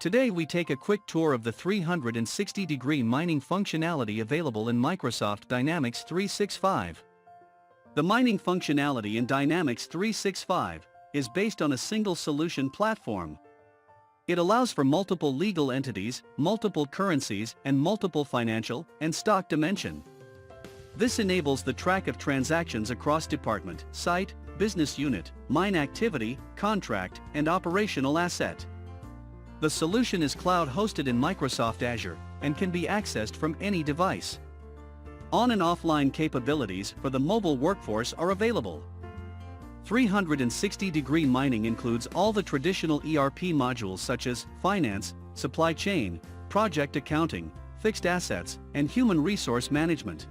Today we take a quick tour of the 360-degree mining functionality available in Microsoft Dynamics 365. The mining functionality in Dynamics 365 is based on a single solution platform. It allows for multiple legal entities, multiple currencies, and multiple financial and stock dimension. This enables the track of transactions across department, site, business unit, mine activity, contract, and operational asset. The solution is cloud-hosted in Microsoft Azure and can be accessed from any device. On- and offline capabilities for the mobile workforce are available. 360-degree mining includes all the traditional ERP modules such as finance, supply chain, project accounting, fixed assets, and human resource management.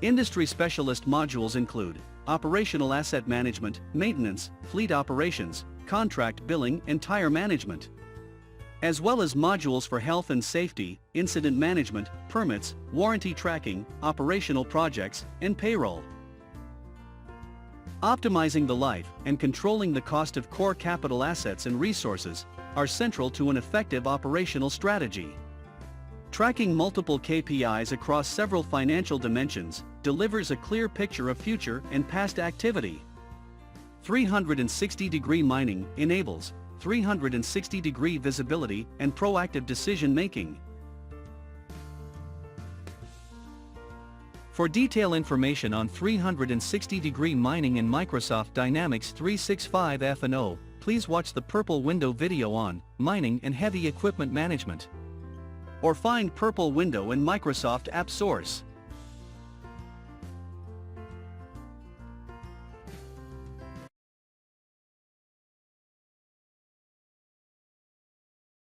Industry specialist modules include operational asset management, maintenance, fleet operations, contract billing, and tire management, as well as modules for health and safety, incident management, permits, warranty tracking, operational projects, and payroll. Optimizing the life and controlling the cost of core capital assets and resources are central to an effective operational strategy. Tracking multiple KPIs across several financial dimensions delivers a clear picture of future and past activity. 360-degree mining enables 360-degree visibility and proactive decision-making. For detailed information on 360-degree mining in Microsoft Dynamics 365 F&O, please watch the purple window video on mining and heavy equipment management, or find purple window in Microsoft App Source.